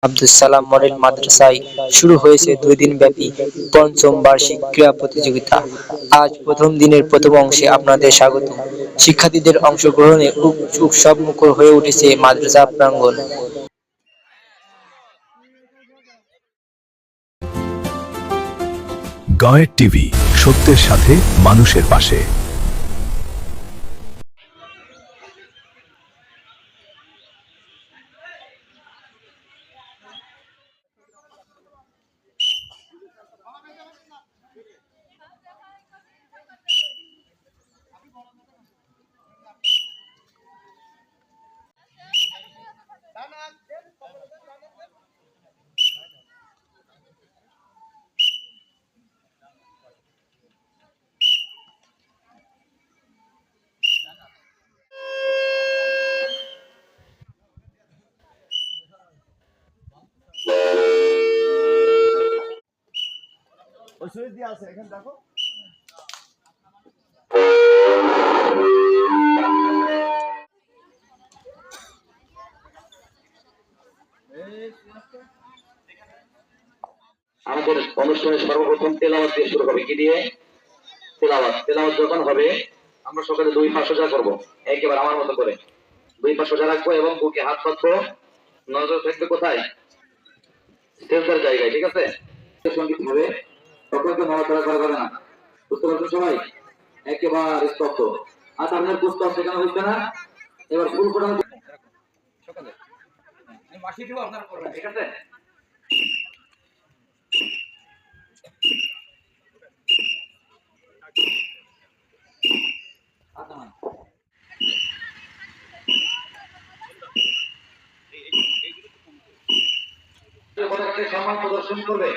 Abdus Salam model মাদ্রাসায় শুরু হয়েছে ২ দিনব্যাপী পঞ্চম বার্ষিক ক্রীড়া প্রতিযোগিতা। আজ প্রথম দিনের প্রথম অংশে আপনাদের স্বাগতম। শিক্ষার্থীদের অংশগ্রহণে উৎসবমুখর হয়ে উঠেছে মাদ্রাসা প্রাঙ্গণ। গায়ের টিভি, সত্যের সাথে মানুষের পাশে। আমাদের অনুষ্ঠানের সর্বপ্রথম তেলাওয়াত দিয়ে শুরু হবে। কি দিয়ে? তেলাওয়াত যখন হবে আমরা সকালে 2 পা সোজা করবো, একেবারে আমার মতো করে 2 পা সোজা রাখবো এবং বুকে হাত পাতবো। নজর থাকবে কোথায়? সেন্সার জায়গায়, ঠিক আছে? সঙ্গীত হবে, সকলকে নড়াচড়া করা যাবে না। বুঝতে পারছেন সবাই? একেবারে স্তব্ধ। আর আপনার পুস্তক শেখানো হচ্ছে না, এবার ফুল ফোটানো সকালে মাসি দিব আপনারা করবেন, ঠিক আছে? সম্মান প্রদর্শন করবে।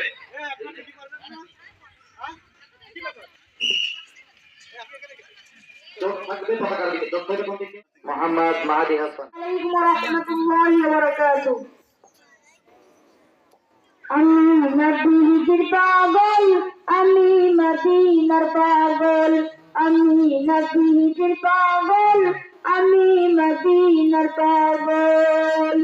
মোহাম্মদ মাহাদি হাসান। আলাইকুম ওয়া রাহমাতুল্লাহি ওয়া বারাকাতুহু। আমি নবীর পাগল, আমি মদিনার পাগল, আমি নবীর পাগল, আমি মদিনার পাগল।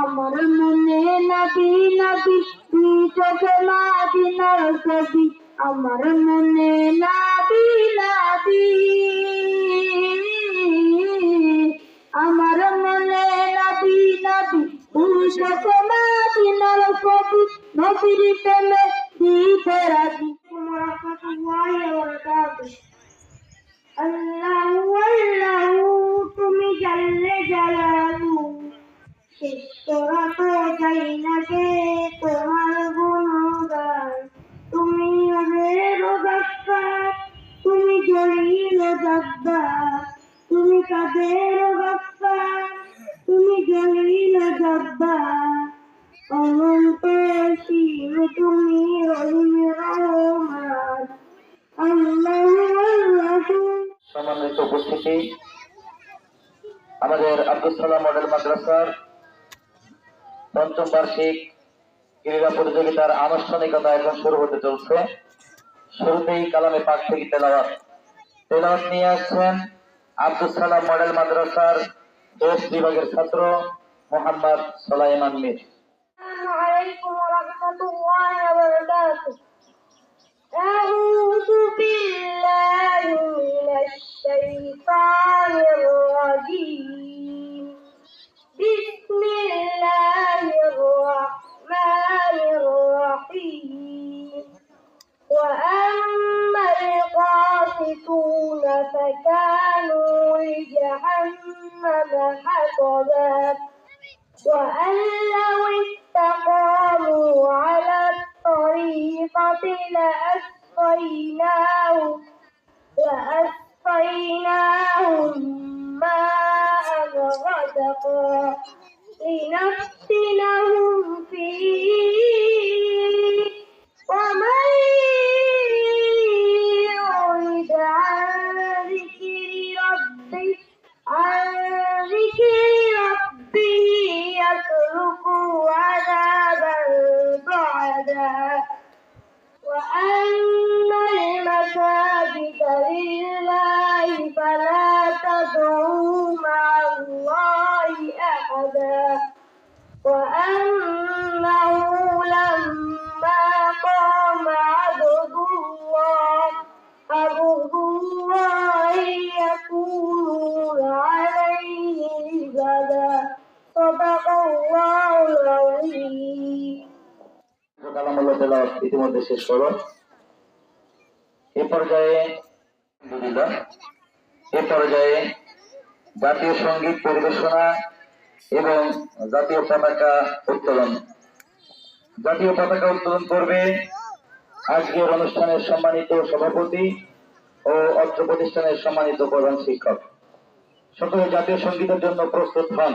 আমার মনে নবী নবী, দুই চোখে মদিনার ছবি। আমার মনে নবী নবী, আমার মনে নবী নবী, দুই চোখে মদিনার ছবি। নবীর প্রেমে দিতে রাজি। রাহমাতুল্লাহি ওয়া বারাকাতুহু। আল্লাহু আল্লাহু, তুমি জাল্লে জালালু, শেষ করা তো যাই না গে তোমার গুণগান। তুমি ওদের গাফফার, তুমি জলিল জব্বার, তুমি কাদের গাফফার, তুমি জলিল জব্বার। অনন্ত অসীম তুমি রহিম রহমান। আল্লাহু আল্লাহু। সম্মানিত উপস্থিতি, আমাদের আব্দুস সালাম মডেল মাদ্রাসার পঞ্চম বার্ষিক ক্রীড়া প্রতিযোগিতার আনুষ্ঠানিকতা এখন শুরু হতে চলছে। শুরুতেই কালামে পাক থেকে তেলাওয়াত নিয়ে আসছেন আব্দুস সালাম মডেল মাদ্রাসার দোষ বিভাগের ছাত্র মোহাম্মদ সোলাইমান মির। আসসালামু আলাইকুম ওয়া রাহমাতুল্লাহি ওয়া বারাকাতুহু। أعوذ بالله من الشيطان الرجيم. بسم الله الرحمن الرحيم. وأما القاسطون فكانوا لجهنم حطبا. وأن لو استقاموا على الطريقة لأسقيناهم ماء غدقا لنفتنهم فيه. ومن يعرض عن ذكر ربه يسلكه عذابا صعدا. وأن المساجد لله فلا تدعوا مع الله أحدا. وأن তেলাওয়াত ইতিমধ্যে শেষ হলো। এ পর্যায়ে আলহামদুলিল্লাহ, এ পর্যায়ে জাতীয় সঙ্গীত পরিবেশনা এবং জাতীয় পতাকা উত্তোলন। জাতীয় পতাকা উত্তোলন করবে আজকের অনুষ্ঠানের সম্মানিত সভাপতি ও অত্র প্রতিষ্ঠানের সম্মানিত প্রধান শিক্ষক। সকলে জাতীয় সঙ্গীতের জন্য প্রস্তুত হন।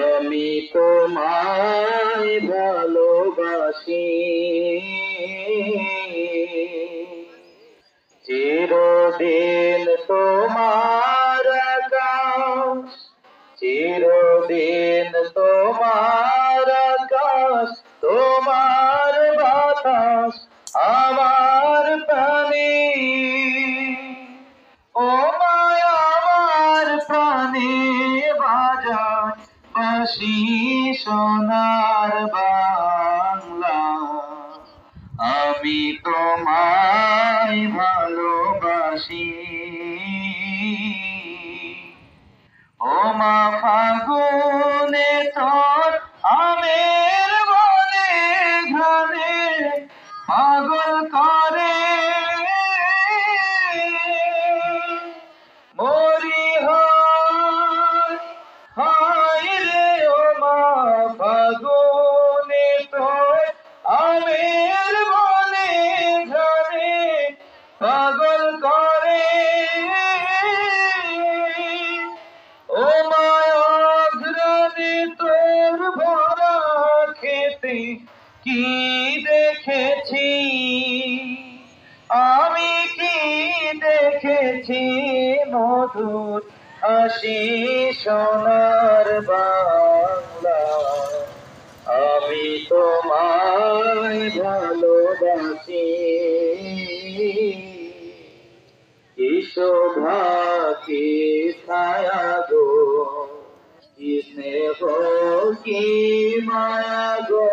আমি তোমায় ভালোবাসি, চিরদিন তোমার আকাশ, চিরদিন তোমার আকাশ, তোমার বাতাস আমার প্রাণে, ও মায়া আমার প্রাণে বাজায় বাঁশি সোনার বাংলা। আমি তোমায় ভালোবাসি, ও মা ফাগুনে তোর আমের বনে ঘরে পাগল করে মরি হয়, হায় রে ও মা ফাগুনে তোর আমের বনে ঘরে পাগল করে, ও মায়াগ্রানে তোর ভরা খেতে কি দেখেছি, আমি কি দেখেছি মধুর হাসি সোনার বাংলা। আমি তোমায় ভালোবাসি, কি শোভা কি ছায়া গো, কি স্নেহ কি মায়া গো,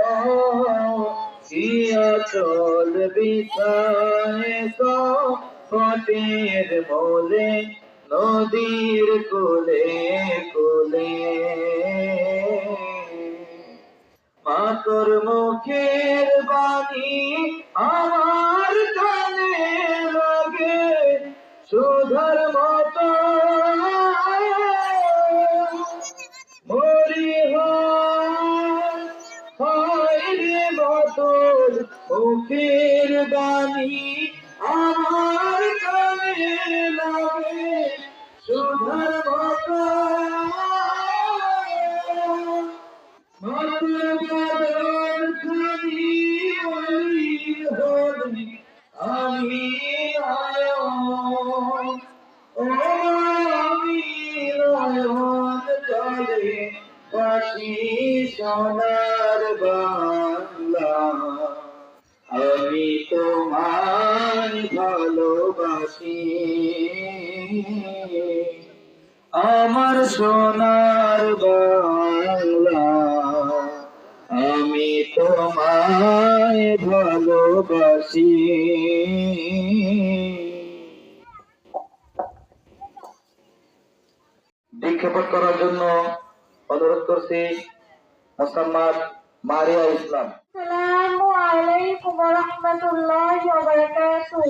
কি অচল বিছায় গো ফটের মোলে নদীর কোলে কোলে। মাতর মুখের বাণী আমার কানে লাগে সুধার মতো, মরি হয় রে মতর মুখের বাণী আমার কানে লাগে সুধার মতো। আমি জলে বাসি সোনার বাংলা। আমি তোমায় ভালোবাসি, আমার সোনার বাংলা। আমি তোমায় ভালোবাসি। বিক্ষেপণ করার জন্য অনুরোধ করছি মোসাম্মদ মারিয়া ইসলাম। আসসালামু আলাইকুম ওয়া রাহমাতুল্লাহি ওয়া বারাকাতুহু।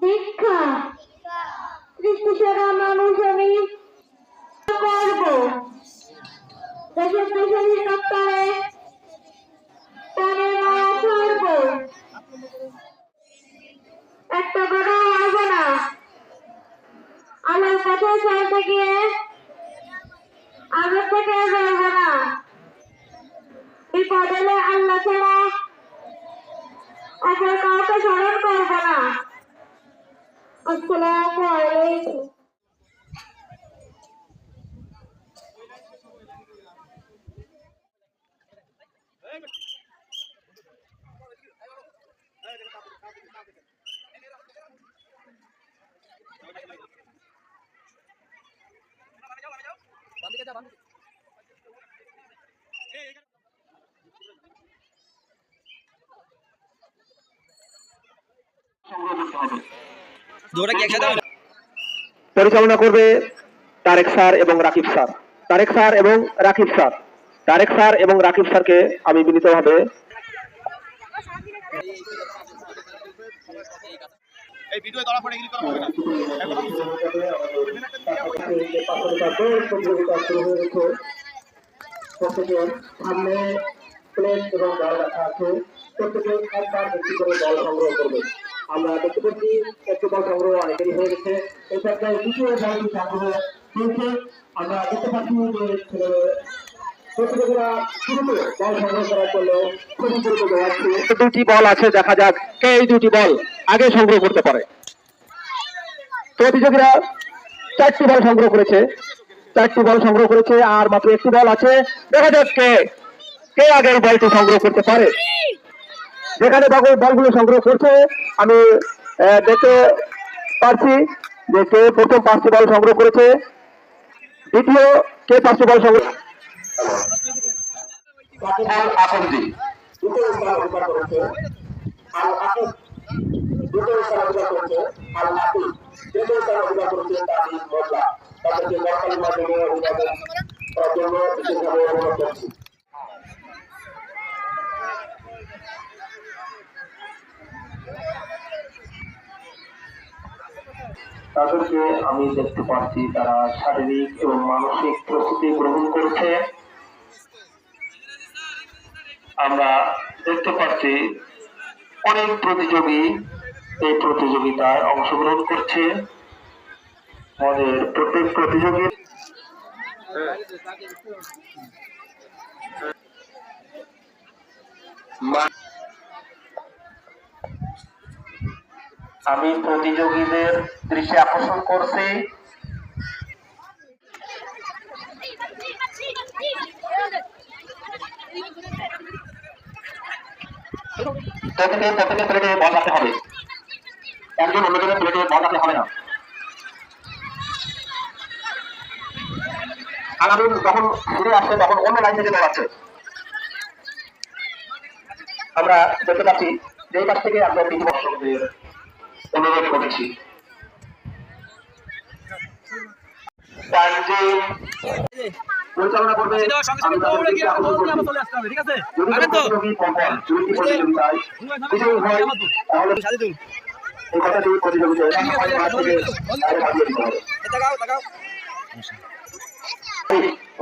দীক্ষা সৃষ্টি সেরা মানুষ আমি করব, দেশের দেশের সপ্তাহে প্রাণের মায়া করব, একটা কথা হইব না, আমার কথা চলতে গিয়ে আগের থেকে রইব না, বিপদ এলে আল্লাহ ছাড়া অপর কাউকে স্মরণ করব না। আসসালামু আলাইকুম। পরিচালনা করবে তারেক স্যার এবং রাকিব স্যার। তারেক স্যার এবং রাকিব স্যার। তারেক স্যার এবং রাকিব স্যারকে আমি বিনীতভাবে সামনে প্লেট এবং দল রাখা আছে। প্রত্যেকে একবার একটি করে দল সংগ্রহ করবে। আমরা দেখতে পাচ্ছি একটি দল সংগ্রহ অনেকেরই হয়ে গেছে। এই পর্যায়ে দ্বিতীয় দলটি সংগ্রহ চলছে। আমরা দেখতে পাচ্ছি যে প্রতিযোগীরা শুরুতে বল সংগ্রহ করার জন্য খুবই দ্রুত দৌড়াচ্ছে। দুটি বল আছে, দেখা যাক কে এই দুটি বল আগে সংগ্রহ করতে পারে। প্রতিযোগীরা 4টি বল সংগ্রহ করেছে। 4টি বল সংগ্রহ করেছে, আর মাত্র একটি বল আছে। দেখা যাক কে আগে এই বলটি সংগ্রহ করতে পারে। যেখানে বলগুলো সংগ্রহ করছে আমি দেখতে পাচ্ছি যে কে প্রথম 5টি বল সংগ্রহ করেছে, দ্বিতীয় কে 5টি বল সংগ্রহ তাদেরকে আমি দেখতে পাচ্ছি তারা শারীরিক এবং মানসিক প্রস্তুতি গ্রহণ করছে। আমরা দেখতে পাচ্ছি অনেক প্রতিযোগী এই প্রতিযোগিতায় অংশগ্রহণ করছে। আমাদের প্রত্যেক প্রতিযোগী আমি প্রতিযোগীদের দৃষ্টি আকর্ষণ করছি। প্রত্যেকের প্লেটে বল রাখতে হবে, একজন অন্যজনের প্লেটে বল রাখতে হবে না। আগামী যখন ফিরে আসছে তখন অন্য লাইন থেকে দৌড়াচ্ছে। আমরা দেখতে পাচ্ছি যে এই কাছ থেকে আমরা তিনটি দর্শকদের অনুরোধ করেছি। পরিচালনা করবে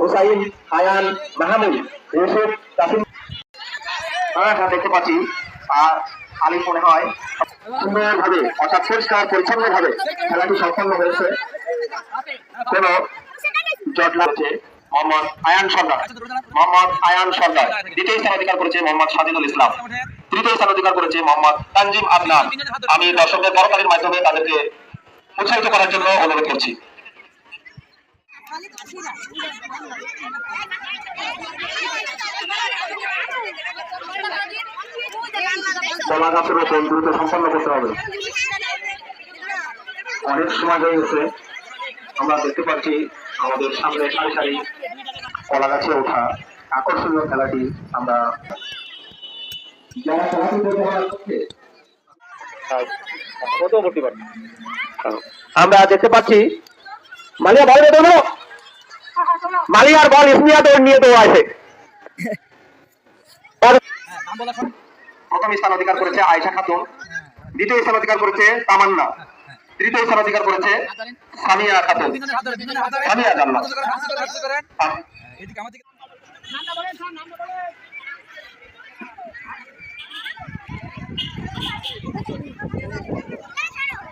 হুসাইন, আয়ান, মাহমুদ, ইউসুফ, তাসিম। দেখতে পাচ্ছি আর আলী মনে হয় সুন্দরভাবে অর্থাৎ পরিষ্কার পরিচ্ছন্ন ভাবে খেলাটি সম্পন্ন হয়েছে। কোন জট লাগছে। মোহাম্মদ আয়ান সর্দার, মোহাম্মদ আয়ান সর্দার দ্বিতীয় স্থান অধিকার করেছে মোহাম্মদ সাজিদুল ইসলাম, তৃতীয় স্থান অধিকার করেছে মোহাম্মদ তানজিম আদনান। আমি দর্শকদের করতালির মাধ্যমে তাদেরকে উৎসাহিত করার জন্য অনুরোধ করছি। কলা গাছের ওপর দ্রুত সম্পন্ন করতে হবে, অনেক সময় হয়ে গেছে। আমরা দেখতে পাচ্ছি আমাদের সামনে সারি সারি কলা গাছে ওঠা আকর্ষণীয় খেলাটি আমরা যারা খেলাটি ব্যবহার করছে আমরা দেখতে পাচ্ছি মালিয়া বল দেবো, মালিয়ার বল ইসমিয়া দৌড় নিয়ে দৌড় আছে। প্রথম স্থান অধিকার করেছে আয়েশা খাতুন, দ্বিতীয় স্থান অধিকার করেছে তামান্না, তৃতীয় স্থান অধিকার করেছে সামিয়া খাতুন। সামিয়া জান্নাত।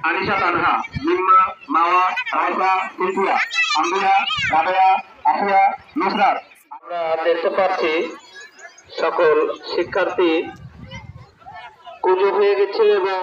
আনিশা তানহা, মিম্মা, মাওয়া, রাইসা, সিলফিয়া, আম্বিয়া, রাবেয়া, আফিয়া, নুসরাত। আমরা দেখতে পাচ্ছি সকল শিক্ষার্থী কুজো হয়ে গেছে এবং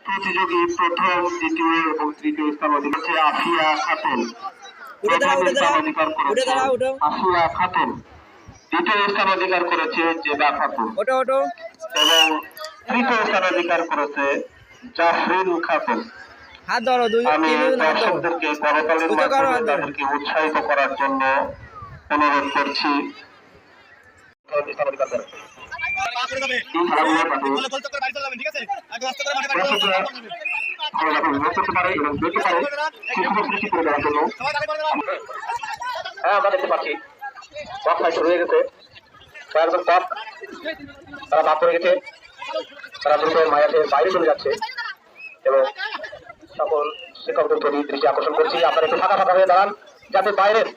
প্রতিযোগী প্রথম, দ্বিতীয় এবং তৃতীয় স্থান অধিকার করেছে আফিয়া খাতুন। প্রথম স্থান অধিকার করেছে আফিয়া খাতুন, দ্বিতীয় স্থান অধিকার করেছে জেদা খাতুন এবং তৃতীয় স্থান অধিকার করেছে জাহরিন খাতুন। আমি দর্শকদেরকে করতালির মাধ্যমে তাদেরকে উৎসাহিত করার জন্য অনুরোধ করছি। হ্যাঁ, আমরা দেখতে পাচ্ছি বক্সায় শুরু হয়ে গেছে, কয়েকজন পথ তারা বাদ পড়ে গেছে, তারা দ্রুত মায়াসের বাইরে চলে যাচ্ছে এবং সকল শিক্ষকদের প্রতি দৃষ্টি আকর্ষণ করছি, আপনারা একটু ফাঁকা ফাঁকা হয়ে দাঁড়ান যাতে বাইরের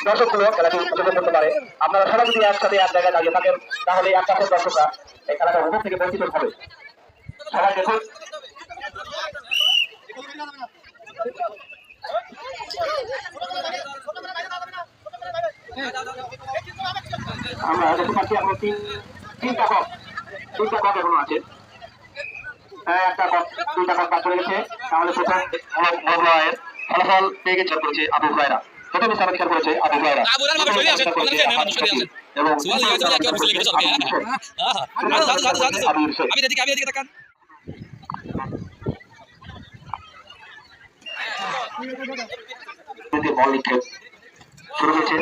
দর্শকগুলো খেলাটি উপভোগ করতে পারে। আপনারা সবাই যদি একসাথে এক জায়গায় দাঁড়িয়ে থাকেন তাহলে এক পাশের দর্শকরা এই খেলাটা উপভোগ থেকে বঞ্চিত হবে। সবাই দেখুন, আমরা দেখতে পাচ্ছি এখন তিনটা কক এখনো আছে। একটা কক, দুইটা কক কাজ চলে গেছে। তাহলে প্রথম ফলাফল পেয়ে গেছে করেছে আবু হুরায়রা, প্রথম স্থান অধিকার করেছে আবু হুরায়রা এবং বল নিক্ষেপ শুরু হয়েছে।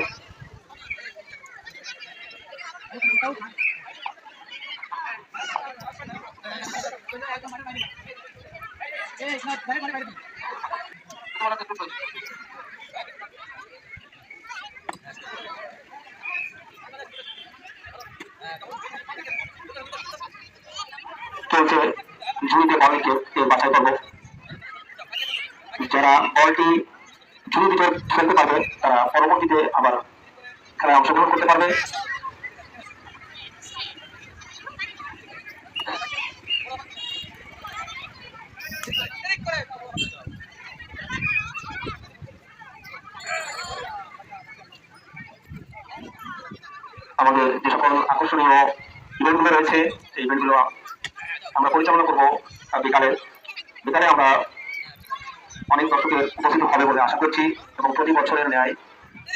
চলছে ঝুড়িতে বল নিক্ষেপ বাছাই করবো। যারা বলটি ঝুড়ির ভিতরে ফেলতে পারবে তারা পরবর্তীতে আবার খেলায় অংশগ্রহণ করতে পারবে। আমাদের যে সকল আকর্ষণীয় ইভেন্টগুলো রয়েছে সেই ইভেন্টগুলো আমরা পরিচালনা করবো বিকালে আমরা অনেক দর্শকের উপস্থিত হবে বলে আশা করছি এবং প্রতি বছরের ন্যায়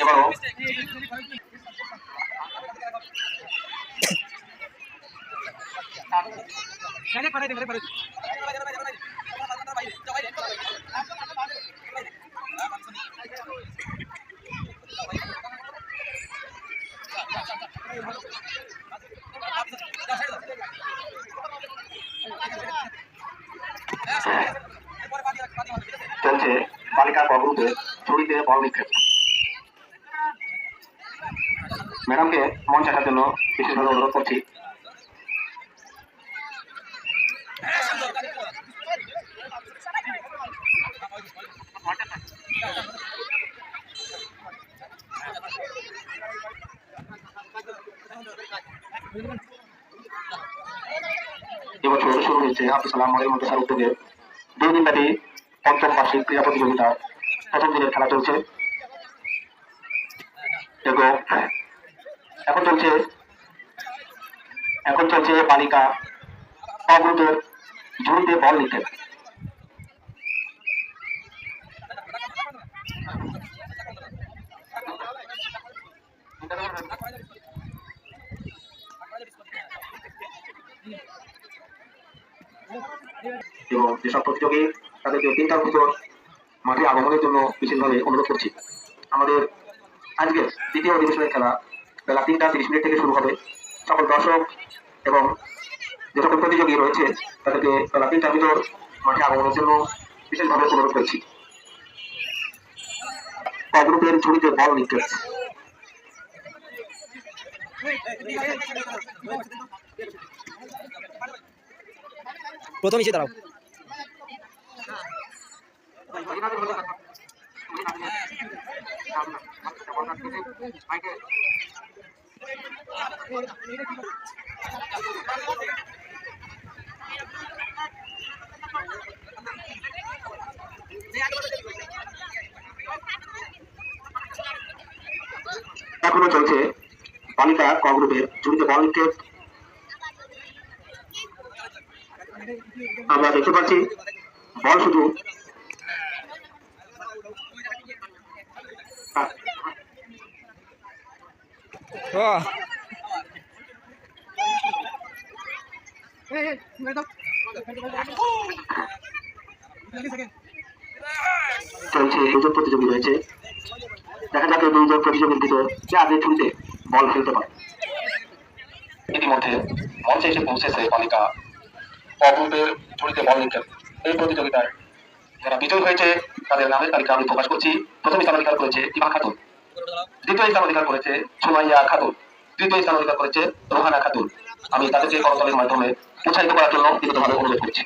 এবারও চলছে বালিকা গ্রুপে ঝুড়িতে বল নিক্ষেপ। ম্যাডামকে মঞ্চে আসার জন্য বিশেষভাবে অনুরোধ করছি। এবছর শুরু হয়েছে আব্দুল সালাম মডেল মাদ্রাসার উদ্যোগে 2 দিনব্যাপী পঞ্চম বার্ষিক ক্রীড়া প্রতিযোগিতা। প্রথম দিনের খেলা চলছে এবং এখন চলছে বালিকা গ্রুপের ঝুড়িতে বল নিক্ষেপ। এবং যেসব প্রতিযোগী তাদেরকে 3টার ভিতর মাঠে আগমনের জন্য বিশেষভাবে অনুরোধ করছি। আমাদের আজকে দ্বিতীয় অধিবেশনের খেলা বেলা 3:30 থেকে শুরু হবে। সকল দর্শক এবং যে সকল প্রতিযোগী রয়েছে তাদেরকে বেলা 3টার ভিতর মাঠে আগমনের জন্য বিশেষভাবে অনুরোধ করছি। গ্রুপের ঝুড়িতে বল নিক্ষেপ। প্রথম এসে দাঁড়াও। এখনো চলছে বালিকা ক গ্রুপের ঝুড়িতে বল নিক্ষেপ। আমরা দেখতে পাচ্ছি বল শুধু চলছে। দুজন প্রতিযোগী রয়েছে, দেখা যাক এই দুইজন প্রতিযোগীর ভিতর কে আগে ঝুড়িতে বল ফেলতে পারে। ইতিমধ্যে মঞ্চে এসে পৌঁছেছে বালিকা গ্রুপের ঝুড়িতে বল নিক্ষেপ। এই প্রতিযোগিতায় যারা বিজয়ী হয়েছে তাদের নামের তালিকা আমি প্রকাশ করছি। প্রথম স্থান অধিকার করেছে ইমা খাতুন, দ্বিতীয় স্থান অধিকার করেছে সুমাইয়া খাতুন, তৃতীয় স্থান অধিকার করেছে রোহানা খাতুন। আমি তাদেরকে করতালির মাধ্যমে উৎসাহিত করার জন্য বিগতভাবে অনুরোধ করছি।